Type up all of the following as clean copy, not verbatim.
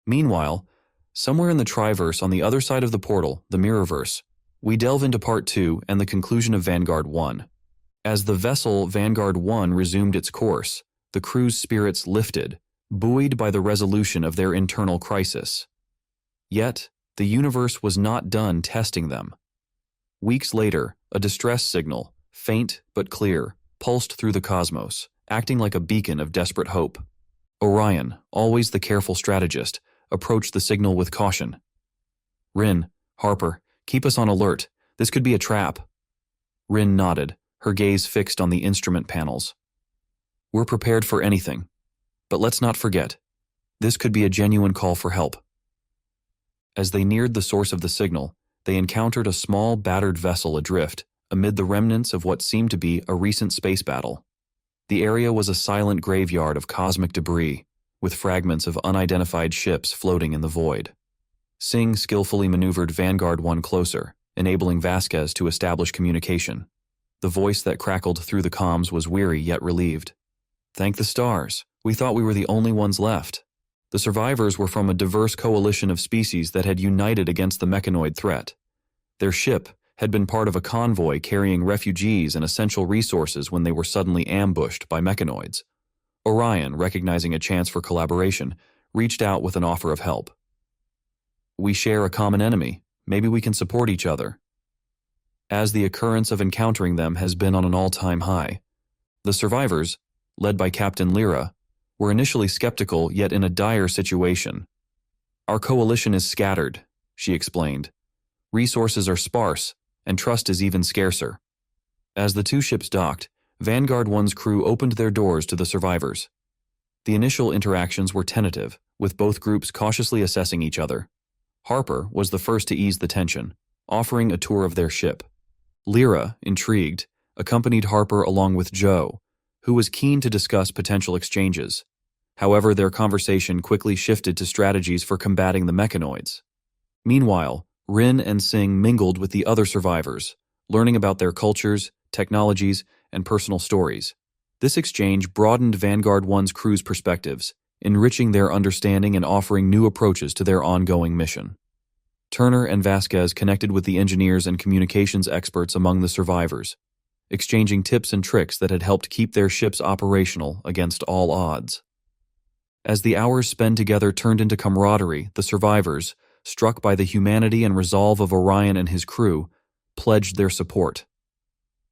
Meanwhile, somewhere in the Triverse on the other side of the portal, the Mirrorverse, we delve into Part 2 and the conclusion of Vanguard 1. As the vessel Vanguard 1 resumed its course, the crew's spirits lifted, buoyed by the resolution of their internal crisis. Yet, the universe was not done testing them. Weeks later, a distress signal, faint but clear, pulsed through the cosmos, acting like a beacon of desperate hope. Orion, always the careful strategist, approached the signal with caution. "Rin, Harper, keep us on alert. This could be a trap." Rin nodded, her gaze fixed on the instrument panels. "We're prepared for anything. But let's not forget, this could be a genuine call for help." As they neared the source of the signal, they encountered a small, battered vessel adrift amid the remnants of what seemed to be a recent space battle. The area was a silent graveyard of cosmic debris, with fragments of unidentified ships floating in the void. Singh skillfully maneuvered Vanguard 1 closer, enabling Vasquez to establish communication. The voice that crackled through the comms was weary yet relieved. "Thank the stars. We thought we were the only ones left." The survivors were from a diverse coalition of species that had united against the mechanoid threat. Their ship had been part of a convoy carrying refugees and essential resources when they were suddenly ambushed by mechanoids. Orion, recognizing a chance for collaboration, reached out with an offer of help. "We share a common enemy. Maybe we can support each other." As the occurrence of encountering them has been on an all-time high, the survivors, led by Captain Lyra, were initially skeptical yet in a dire situation. "Our coalition is scattered," she explained. "Resources are sparse, and trust is even scarcer." As the two ships docked, Vanguard 1's crew opened their doors to the survivors. The initial interactions were tentative, with both groups cautiously assessing each other. Harper was the first to ease the tension, offering a tour of their ship. Lyra, intrigued, accompanied Harper along with Joe, who was keen to discuss potential exchanges. However, their conversation quickly shifted to strategies for combating the mechanoids. Meanwhile, Rin and Singh mingled with the other survivors, learning about their cultures, technologies, and personal stories. This exchange broadened Vanguard 1's crew's perspectives, enriching their understanding and offering new approaches to their ongoing mission. Turner and Vasquez connected with the engineers and communications experts among the survivors, exchanging tips and tricks that had helped keep their ships operational against all odds. As the hours spent together turned into camaraderie, the survivors, struck by the humanity and resolve of Orion and his crew, pledged their support.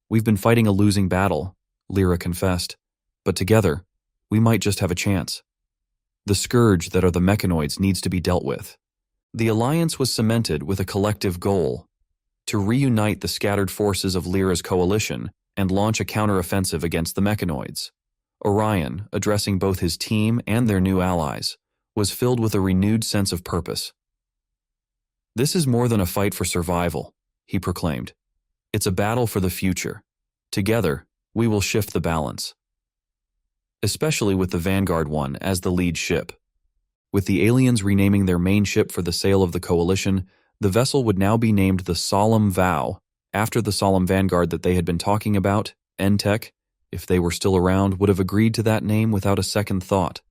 "We've been fighting a losing battle," Lyra confessed, "but together, we might just have a chance. The scourge that are the mechanoids needs to be dealt with." The alliance was cemented with a collective goal: to reunite the scattered forces of Lyra's coalition and launch a counteroffensive against the mechanoids. Orion, addressing both his team and their new allies, was filled with a renewed sense of purpose. "This is more than a fight for survival," he proclaimed. "It's a battle for the future. Together, we will shift the balance." Especially with the Vanguard 1 as the lead ship. With the aliens renaming their main ship for the sale of the coalition, the vessel would now be named the Solemn Vow, after the solemn Vanguard that they had been talking about. Entech, if they were still around, would have agreed to that name without a second thought.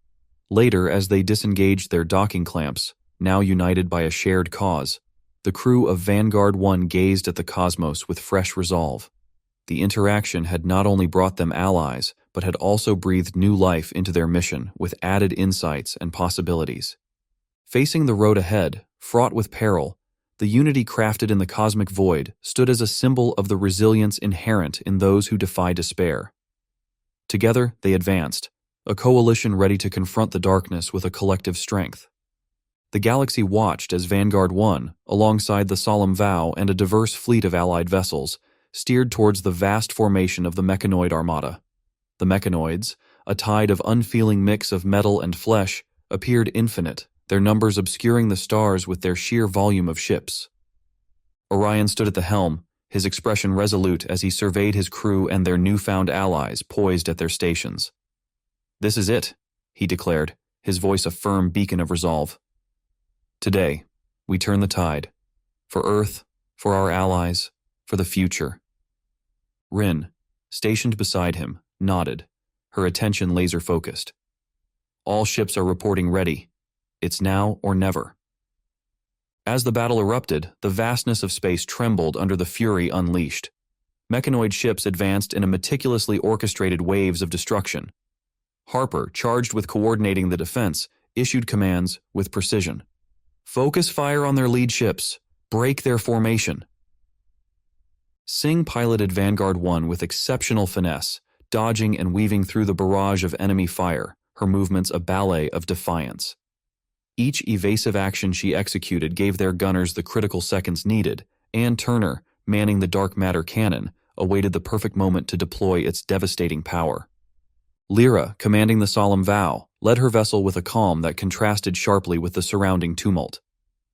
Later, as they disengaged their docking clamps, now united by a shared cause, the crew of Vanguard 1 gazed at the cosmos with fresh resolve. The interaction had not only brought them allies, but had also breathed new life into their mission with added insights and possibilities. Facing the road ahead, fraught with peril, the unity crafted in the cosmic void stood as a symbol of the resilience inherent in those who defy despair. Together, they advanced, a coalition ready to confront the darkness with a collective strength. The galaxy watched as Vanguard 1, alongside the Solemn Vow and a diverse fleet of allied vessels, steered towards the vast formation of the mechanoid armada. The mechanoids, a tide of unfeeling mix of metal and flesh, appeared infinite, their numbers obscuring the stars with their sheer volume of ships. Orion stood at the helm, his expression resolute as he surveyed his crew and their newfound allies poised at their stations. "This is it," he declared, his voice a firm beacon of resolve. "Today, we turn the tide. For Earth, for our allies, for the future." Rin, stationed beside him, nodded, her attention laser-focused. "All ships are reporting ready. It's now or never. As the battle erupted, the vastness of space trembled under the fury unleashed. Mechanoid ships advanced in a meticulously orchestrated waves of destruction. Harper, charged with coordinating the defense, issued commands with precision. Focus fire on their lead ships. Break their formation. Singh piloted Vanguard 1 with exceptional finesse, dodging and weaving through the barrage of enemy fire, her movements a ballet of defiance. Each evasive action she executed gave their gunners the critical seconds needed, and Turner, manning the dark matter cannon, awaited the perfect moment to deploy its devastating power. Lyra, commanding the solemn vow, led her vessel with a calm that contrasted sharply with the surrounding tumult.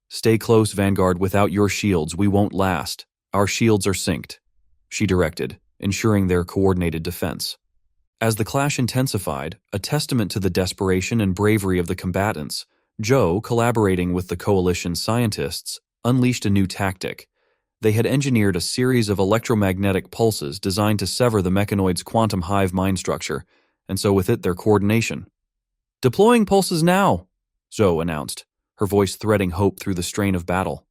"Stay close, Vanguard. Without your shields, we won't last. Our shields are synced," she directed, ensuring their coordinated defense. As the clash intensified, a testament to the desperation and bravery of the combatants, Joe, collaborating with the coalition scientists, unleashed a new tactic. They had engineered a series of electromagnetic pulses designed to sever the mechanoid's quantum hive mind structure, and so with it their coordination. "Deploying pulses now," Zoe announced, her voice threading hope through the strain of battle.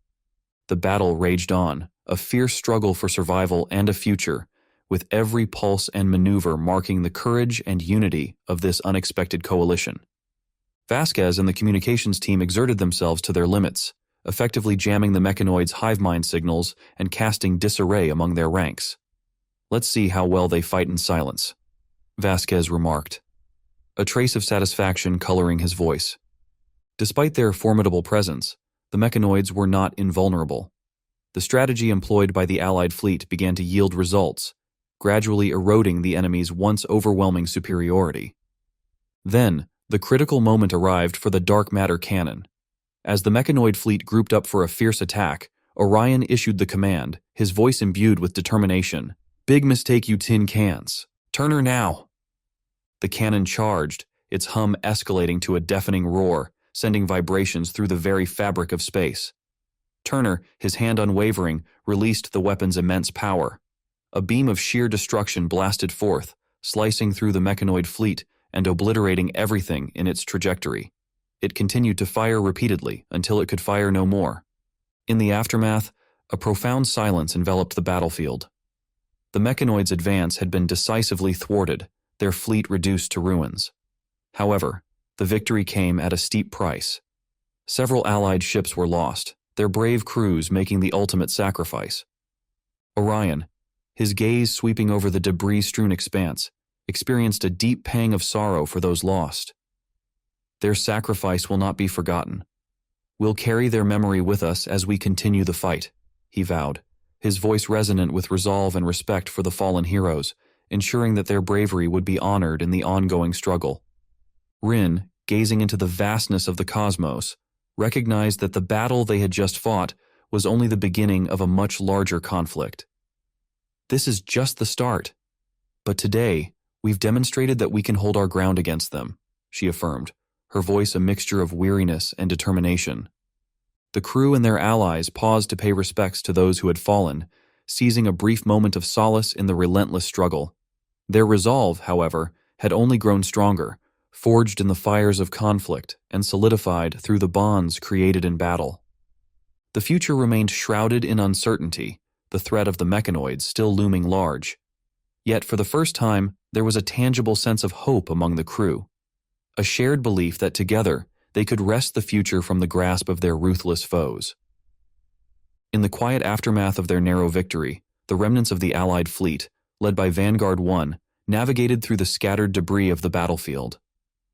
The battle raged on, a fierce struggle for survival and a future, with every pulse and maneuver marking the courage and unity of this unexpected coalition. Vasquez and the communications team exerted themselves to their limits, effectively jamming the mechanoid's hive mind signals and casting disarray among their ranks. "Let's see how well they fight in silence," Vasquez remarked, a trace of satisfaction coloring his voice. Despite their formidable presence, the mechanoids were not invulnerable. The strategy employed by the Allied fleet began to yield results, gradually eroding the enemy's once overwhelming superiority. Then, the critical moment arrived for the dark matter cannon. As the mechanoid fleet grouped up for a fierce attack, Orion issued the command, his voice imbued with determination. "Big mistake, you tin cans. Turner now." The cannon charged, its hum escalating to a deafening roar, sending vibrations through the very fabric of space. Turner, his hand unwavering, released the weapon's immense power. A beam of sheer destruction blasted forth, slicing through the mechanoid fleet and obliterating everything in its trajectory. It continued to fire repeatedly until it could fire no more. In the aftermath, a profound silence enveloped the battlefield. The mechanoid's advance had been decisively thwarted, their fleet reduced to ruins. However, the victory came at a steep price. Several Allied ships were lost, their brave crews making the ultimate sacrifice. Orion, his gaze sweeping over the debris-strewn expanse, experienced a deep pang of sorrow for those lost. "Their sacrifice will not be forgotten. We'll carry their memory with us as we continue the fight," he vowed, his voice resonant with resolve and respect for the fallen heroes, ensuring that their bravery would be honored in the ongoing struggle. Rin, gazing into the vastness of the cosmos, recognized that the battle they had just fought was only the beginning of a much larger conflict. "This is just the start. But today, we've demonstrated that we can hold our ground against them," she affirmed, her voice a mixture of weariness and determination. The crew and their allies paused to pay respects to those who had fallen, seizing a brief moment of solace in the relentless struggle. Their resolve, however, had only grown stronger, forged in the fires of conflict and solidified through the bonds created in battle. The future remained shrouded in uncertainty, the threat of the mechanoids still looming large. Yet for the first time, there was a tangible sense of hope among the crew, a shared belief that together they could wrest the future from the grasp of their ruthless foes. In the quiet aftermath of their narrow victory, the remnants of the Allied fleet, led by Vanguard 1, navigated through the scattered debris of the battlefield.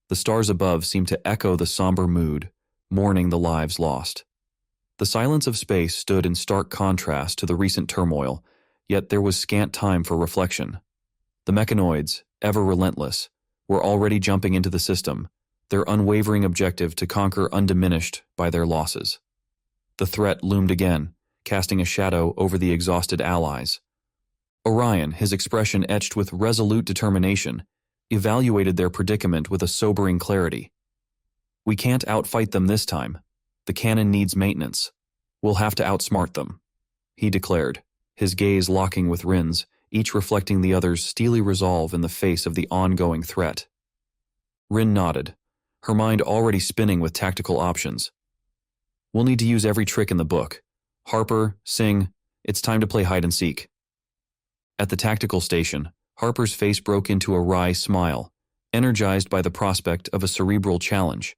The stars above seemed to echo the somber mood, mourning the lives lost. The silence of space stood in stark contrast to the recent turmoil, yet there was scant time for reflection. The mechanoids, ever relentless, were already jumping into the system, their unwavering objective to conquer undiminished by their losses. The threat loomed again, casting a shadow over the exhausted allies. Orion, his expression etched with resolute determination, evaluated their predicament with a sobering clarity. "We can't outfight them this time. The cannon needs maintenance. We'll have to outsmart them," he declared, his gaze locking with Rin's, each reflecting the other's steely resolve in the face of the ongoing threat. Rin nodded, her mind already spinning with tactical options. We'll need to use every trick in the book. Harper, Singh, it's time to play hide and seek. At the tactical station, Harper's face broke into a wry smile, energized by the prospect of a cerebral challenge.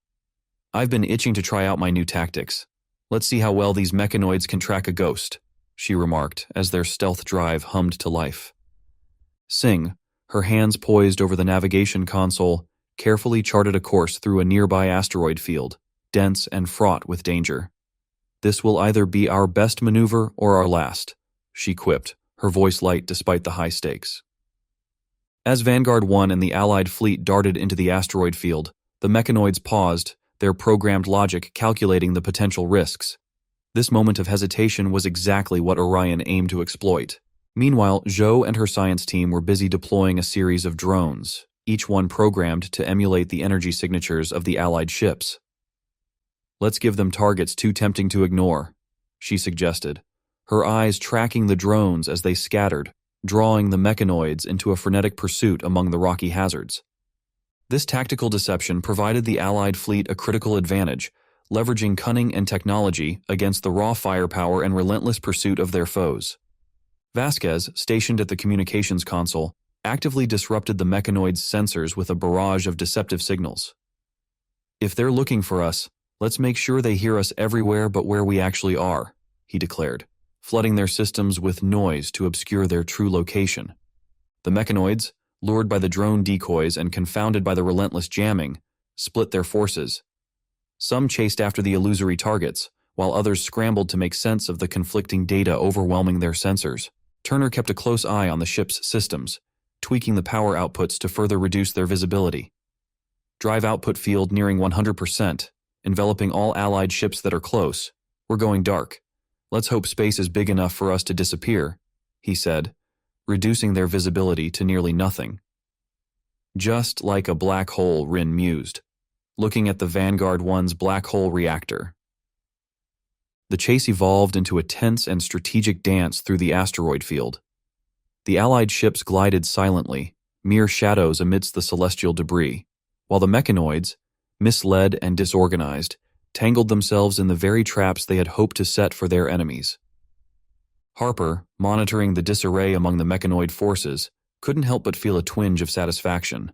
I've been itching to try out my new tactics. Let's see how well these mechanoids can track a ghost, she remarked as their stealth drive hummed to life. Singh, her hands poised over the navigation console, carefully charted a course through a nearby asteroid field, dense and fraught with danger. This will either be our best maneuver or our last, she quipped, her voice light despite the high stakes. As Vanguard 1 and the Allied fleet darted into the asteroid field, the mechanoids paused, their programmed logic calculating the potential risks. This moment of hesitation was exactly what Orion aimed to exploit. Meanwhile, Zhou and her science team were busy deploying a series of drones, each one programmed to emulate the energy signatures of the Allied ships. Let's give them targets too tempting to ignore, she suggested, her eyes tracking the drones as they scattered, drawing the mechanoids into a frenetic pursuit among the rocky hazards. This tactical deception provided the Allied fleet a critical advantage, leveraging cunning and technology against the raw firepower and relentless pursuit of their foes. Vasquez, stationed at the communications console, actively disrupted the mechanoids' sensors with a barrage of deceptive signals. If they're looking for us, let's make sure they hear us everywhere but where we actually are, he declared, flooding their systems with noise to obscure their true location. The mechanoids, lured by the drone decoys and confounded by the relentless jamming, split their forces. Some chased after the illusory targets, while others scrambled to make sense of the conflicting data overwhelming their sensors. Turner kept a close eye on the ship's systems, tweaking the power outputs to further reduce their visibility. Drive output field nearing 100%, enveloping all Allied ships that are close. We're going dark. Let's hope space is big enough for us to disappear, he said, reducing their visibility to nearly nothing. Just like a black hole, Rin mused, looking at the Vanguard 1's black hole reactor. The chase evolved into a tense and strategic dance through the asteroid field. The Allied ships glided silently, mere shadows amidst the celestial debris, while the mechanoids, misled and disorganized, tangled themselves in the very traps they had hoped to set for their enemies. Harper, monitoring the disarray among the mechanoid forces, couldn't help but feel a twinge of satisfaction.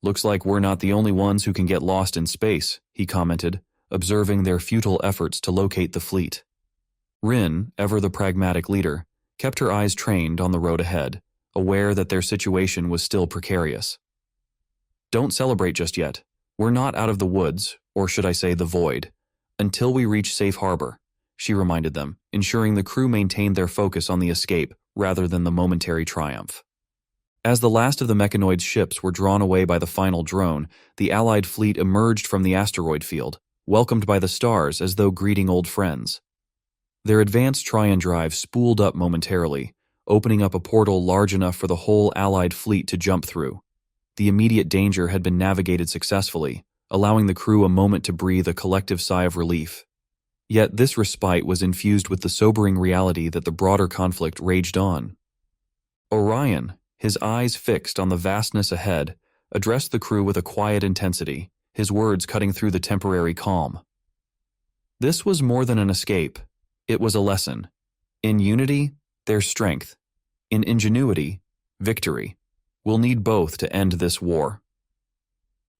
Looks like we're not the only ones who can get lost in space, he commented, observing their futile efforts to locate the fleet. Rin, ever the pragmatic leader, kept her eyes trained on the road ahead, aware that their situation was still precarious. Don't celebrate just yet. We're not out of the woods, or should I say the void, until we reach safe harbor, she reminded them, ensuring the crew maintained their focus on the escape rather than the momentary triumph. As the last of the mechanoid ships were drawn away by the final drone, the Allied fleet emerged from the asteroid field, welcomed by the stars as though greeting old friends. Their advanced Trion drive spooled up momentarily, opening up a portal large enough for the whole Allied fleet to jump through. The immediate danger had been navigated successfully, allowing the crew a moment to breathe a collective sigh of relief. Yet this respite was infused with the sobering reality that the broader conflict raged on. Orion, his eyes fixed on the vastness ahead, addressed the crew with a quiet intensity, his words cutting through the temporary calm. This was more than an escape. It was a lesson. In unity, there's strength. In ingenuity, victory. We'll need both to end this war.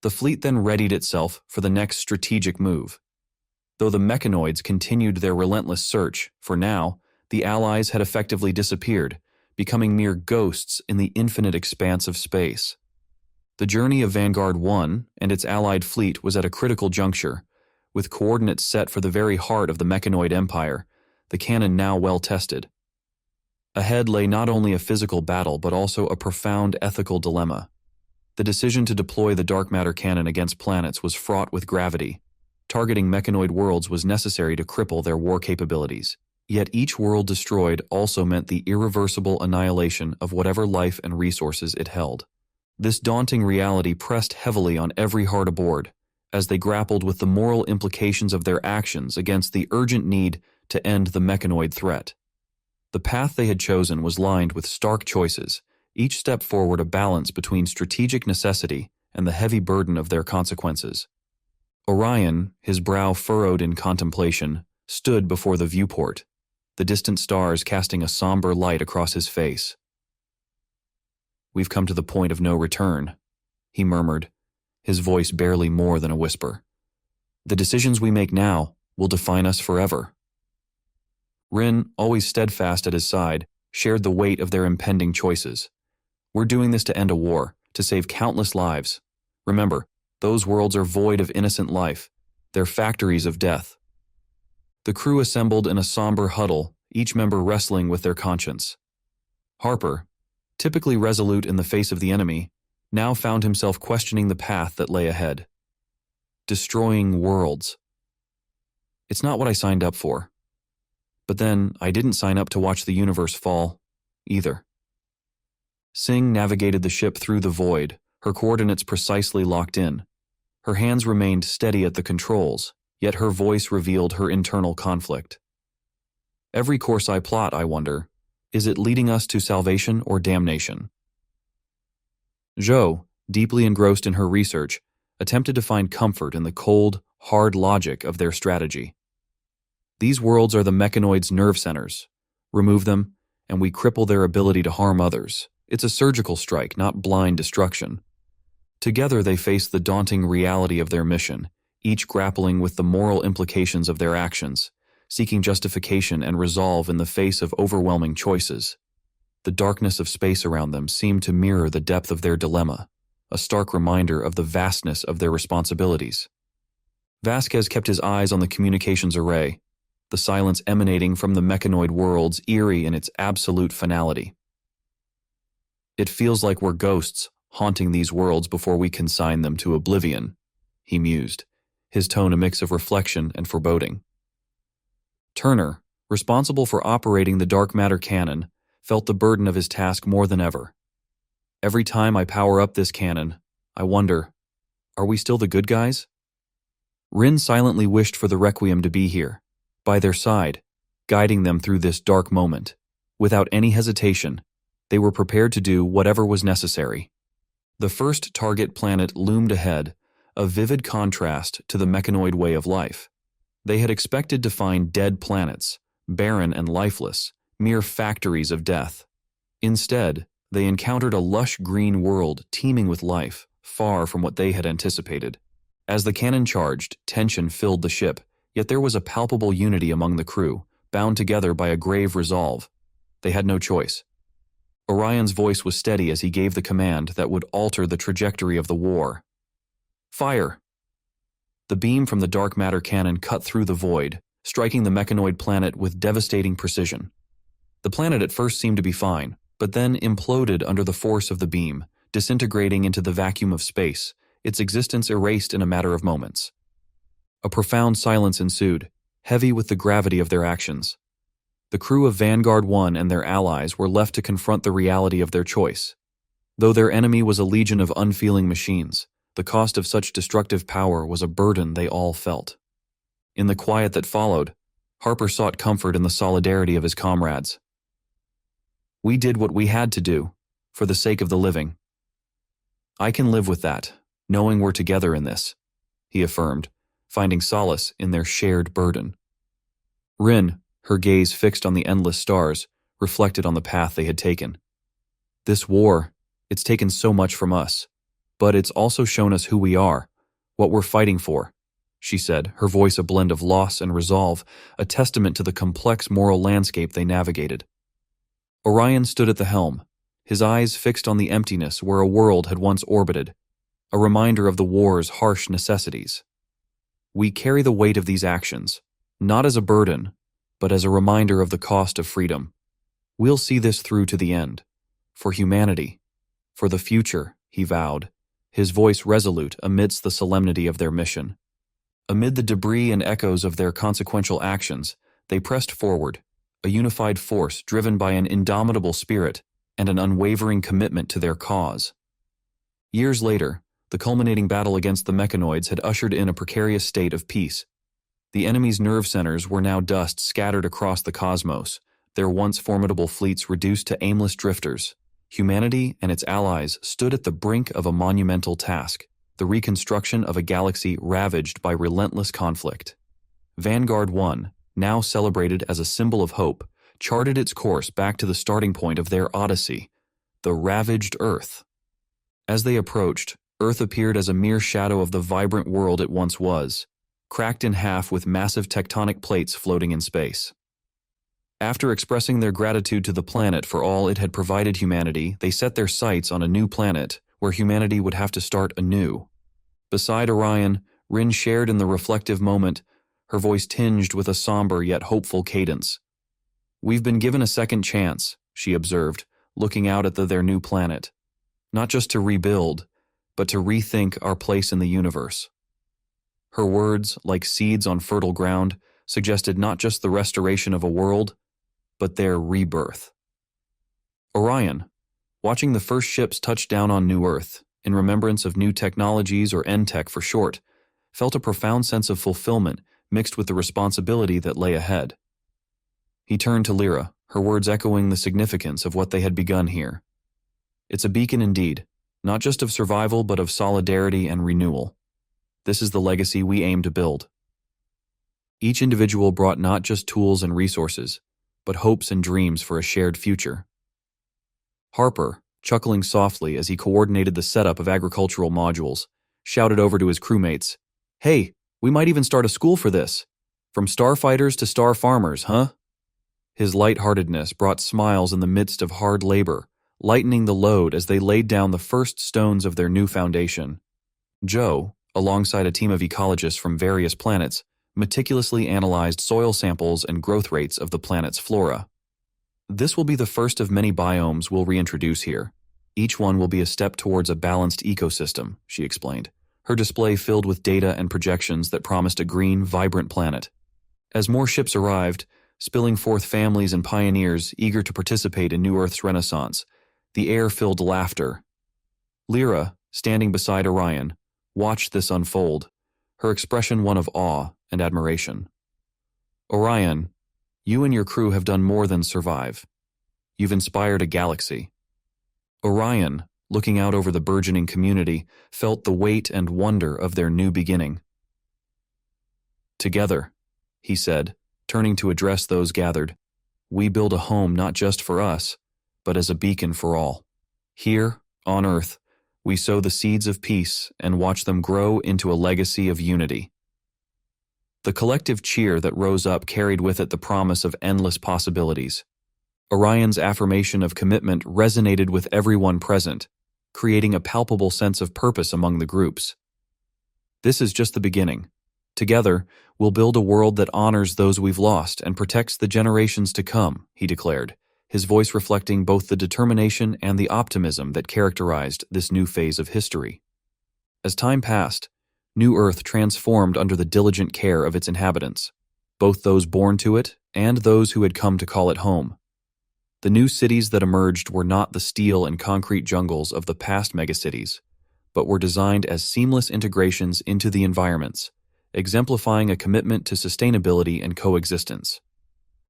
The fleet then readied itself for the next strategic move. Though the mechanoids continued their relentless search, for now, the Allies had effectively disappeared, becoming mere ghosts in the infinite expanse of space. The journey of Vanguard 1 and its Allied fleet was at a critical juncture, with coordinates set for the very heart of the mechanoid empire, the cannon now well tested. Ahead lay not only a physical battle but also a profound ethical dilemma. The decision to deploy the dark matter cannon against planets was fraught with gravity. Targeting mechanoid worlds was necessary to cripple their war capabilities. Yet each world destroyed also meant the irreversible annihilation of whatever life and resources it held. This daunting reality pressed heavily on every heart aboard, as they grappled with the moral implications of their actions against the urgent need to end the mechanoid threat. The path they had chosen was lined with stark choices, each step forward a balance between strategic necessity and the heavy burden of their consequences. Orion, his brow furrowed in contemplation, stood before the viewport, the distant stars casting a somber light across his face. "We've come to the point of no return," he murmured, his voice barely more than a whisper. "The decisions we make now will define us forever." Rin, always steadfast at his side, shared the weight of their impending choices. "We're doing this to end a war, to save countless lives. Remember, those worlds are void of innocent life. They're factories of death." The crew assembled in a somber huddle, each member wrestling with their conscience. Harper, typically resolute in the face of the enemy, now found himself questioning the path that lay ahead. Destroying worlds. It's not what I signed up for. But then, I didn't sign up to watch the universe fall, either. Singh navigated the ship through the void, her coordinates precisely locked in. Her hands remained steady at the controls, yet her voice revealed her internal conflict. "Every course I plot, I wonder, is it leading us to salvation or damnation?" Zhou, deeply engrossed in her research, attempted to find comfort in the cold, hard logic of their strategy. "These worlds are the mechanoids' nerve centers. Remove them, and we cripple their ability to harm others. It's a surgical strike, not blind destruction." Together they face the daunting reality of their mission, each grappling with the moral implications of their actions, seeking justification and resolve in the face of overwhelming choices. The darkness of space around them seemed to mirror the depth of their dilemma, a stark reminder of the vastness of their responsibilities. Vasquez kept his eyes on the communications array, the silence emanating from the mechanoid worlds eerie in its absolute finality. "It feels like we're ghosts haunting these worlds before we consign them to oblivion," he mused, his tone a mix of reflection and foreboding. Turner, responsible for operating the dark matter cannon, felt the burden of his task more than ever. "Every time I power up this cannon, I wonder, are we still the good guys?" Rin silently wished for the Requiem to be here, by their side, guiding them through this dark moment. Without any hesitation, they were prepared to do whatever was necessary. The first target planet loomed ahead, a vivid contrast to the mechanoid way of life. They had expected to find dead planets, barren and lifeless, mere factories of death. Instead, they encountered a lush green world teeming with life, far from what they had anticipated. As the cannon charged, tension filled the ship, yet there was a palpable unity among the crew, bound together by a grave resolve. They had no choice. Orion's voice was steady as he gave the command that would alter the trajectory of the war. "Fire!" The beam from the dark matter cannon cut through the void, striking the mechanoid planet with devastating precision. The planet at first seemed to be fine, but then imploded under the force of the beam, disintegrating into the vacuum of space, its existence erased in a matter of moments. A profound silence ensued, heavy with the gravity of their actions. The crew of Vanguard 1 and their allies were left to confront the reality of their choice. Though their enemy was a legion of unfeeling machines, the cost of such destructive power was a burden they all felt. In the quiet that followed, Harper sought comfort in the solidarity of his comrades. "We did what we had to do, for the sake of the living. I can live with that, knowing we're together in this," he affirmed, finding solace in their shared burden. Rin, her gaze fixed on the endless stars, reflected on the path they had taken. "This war, it's taken so much from us, but it's also shown us who we are, what we're fighting for," she said, her voice a blend of loss and resolve, a testament to the complex moral landscape they navigated. Orion stood at the helm, his eyes fixed on the emptiness where a world had once orbited, a reminder of the war's harsh necessities. "We carry the weight of these actions, not as a burden, but as a reminder of the cost of freedom. We'll see this through to the end. For humanity. For the future," he vowed, his voice resolute amidst the solemnity of their mission. Amid the debris and echoes of their consequential actions, they pressed forward, a unified force driven by an indomitable spirit and an unwavering commitment to their cause. Years later, the culminating battle against the mechanoids had ushered in a precarious state of peace. The enemy's nerve centers were now dust scattered across the cosmos, their once formidable fleets reduced to aimless drifters, humanity and its allies stood at the brink of a monumental task, the reconstruction of a galaxy ravaged by relentless conflict. Vanguard 1, now celebrated as a symbol of hope, charted its course back to the starting point of their odyssey, the ravaged Earth. As they approached, Earth appeared as a mere shadow of the vibrant world it once was, cracked in half with massive tectonic plates floating in space. After expressing their gratitude to the planet for all it had provided humanity, they set their sights on a new planet where humanity would have to start anew. Beside Orion, Rin shared in the reflective moment, her voice tinged with a somber yet hopeful cadence. "We've been given a second chance," she observed, looking out at their new planet. "Not just to rebuild, but to rethink our place in the universe." Her words, like seeds on fertile ground, suggested not just the restoration of a world, but their rebirth. Orion, watching the first ships touch down on New Earth, in remembrance of new technologies, or NTech for short, felt a profound sense of fulfillment mixed with the responsibility that lay ahead. He turned to Lyra, her words echoing the significance of what they had begun here. "It's a beacon indeed, not just of survival but of solidarity and renewal. This is the legacy we aim to build." Each individual brought not just tools and resources, but hopes and dreams for a shared future. Harper, chuckling softly as he coordinated the setup of agricultural modules, shouted over to his crewmates, "Hey, we might even start a school for this. From starfighters to star farmers, huh?" His lightheartedness brought smiles in the midst of hard labor, lightening the load as they laid down the first stones of their new foundation. Joe, alongside a team of ecologists from various planets, meticulously analyzed soil samples and growth rates of the planet's flora. "This will be the first of many biomes we'll reintroduce here. Each one will be a step towards a balanced ecosystem," she explained, her display filled with data and projections that promised a green, vibrant planet. As more ships arrived, spilling forth families and pioneers eager to participate in New Earth's renaissance, the air filled laughter. Lyra, standing beside Orion, watched this unfold, her expression one of awe and admiration. "Orion, you and your crew have done more than survive. You've inspired a galaxy." Orion, looking out over the burgeoning community, felt the weight and wonder of their new beginning. "Together," he said, turning to address those gathered, "we build a home not just for us, but as a beacon for all. Here, on Earth, we sow the seeds of peace and watch them grow into a legacy of unity." The collective cheer that rose up carried with it the promise of endless possibilities. Orion's affirmation of commitment resonated with everyone present, creating a palpable sense of purpose among the groups. "This is just the beginning. Together, we'll build a world that honors those we've lost and protects the generations to come," he declared, his voice reflecting both the determination and the optimism that characterized this new phase of history. As time passed, New Earth transformed under the diligent care of its inhabitants, both those born to it and those who had come to call it home. The new cities that emerged were not the steel and concrete jungles of the past megacities, but were designed as seamless integrations into the environments, exemplifying a commitment to sustainability and coexistence.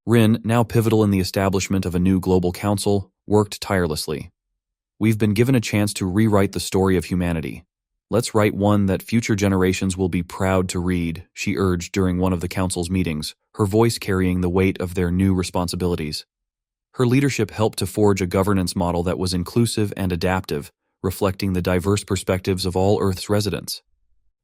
Rin, now pivotal in the establishment of a new global council, worked tirelessly. "We've been given a chance to rewrite the story of humanity. Let's write one that future generations will be proud to read," she urged during one of the council's meetings, her voice carrying the weight of their new responsibilities. Her leadership helped to forge a governance model that was inclusive and adaptive, reflecting the diverse perspectives of all Earth's residents.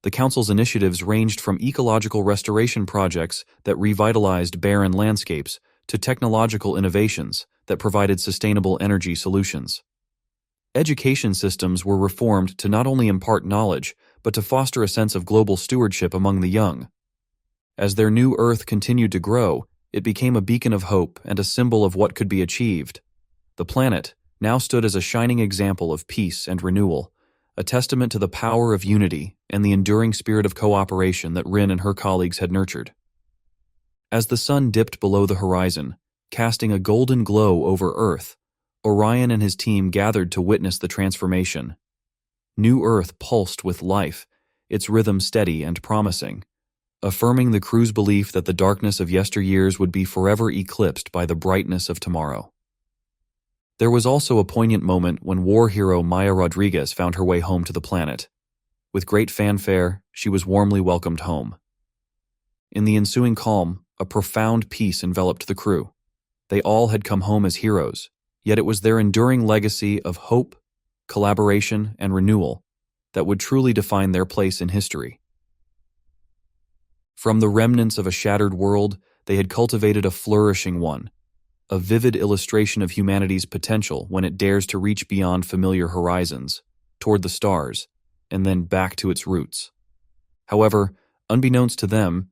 The council's initiatives ranged from ecological restoration projects that revitalized barren landscapes to technological innovations that provided sustainable energy solutions. Education systems were reformed to not only impart knowledge, but to foster a sense of global stewardship among the young. As their new Earth continued to grow, it became a beacon of hope and a symbol of what could be achieved. The planet now stood as a shining example of peace and renewal, a testament to the power of unity and the enduring spirit of cooperation that Rin and her colleagues had nurtured. As the sun dipped below the horizon, casting a golden glow over Earth, Orion and his team gathered to witness the transformation. New Earth pulsed with life, its rhythm steady and promising, affirming the crew's belief that the darkness of yesteryears would be forever eclipsed by the brightness of tomorrow. There was also a poignant moment when war hero Maya Rodriguez found her way home to the planet. With great fanfare, she was warmly welcomed home. In the ensuing calm, a profound peace enveloped the crew. They all had come home as heroes, yet it was their enduring legacy of hope, collaboration, and renewal that would truly define their place in history. From the remnants of a shattered world, they had cultivated a flourishing one, a vivid illustration of humanity's potential when it dares to reach beyond familiar horizons, toward the stars, and then back to its roots. However, unbeknownst to them,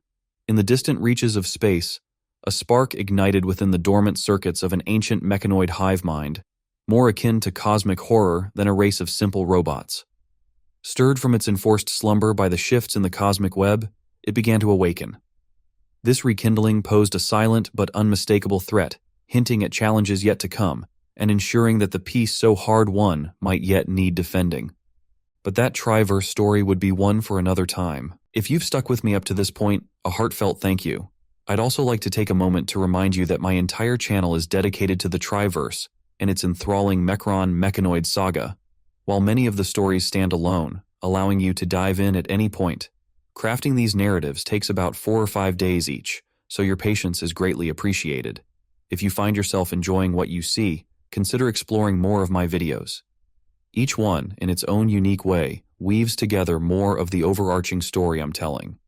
in the distant reaches of space, a spark ignited within the dormant circuits of an ancient mechanoid hive mind, more akin to cosmic horror than a race of simple robots. Stirred from its enforced slumber by the shifts in the cosmic web, it began to awaken. This rekindling posed a silent but unmistakable threat, hinting at challenges yet to come, and ensuring that the peace so hard won might yet need defending. But that Triverse story would be one for another time. If you've stuck with me up to this point, a heartfelt thank you. I'd also like to take a moment to remind you that my entire channel is dedicated to the Triverse and its enthralling mechanoid saga, while many of the stories stand alone, allowing you to dive in at any point. Crafting these narratives takes about 4 or 5 days each, so your patience is greatly appreciated. If you find yourself enjoying what you see, consider exploring more of my videos. Each one, in its own unique way, weaves together more of the overarching story I'm telling.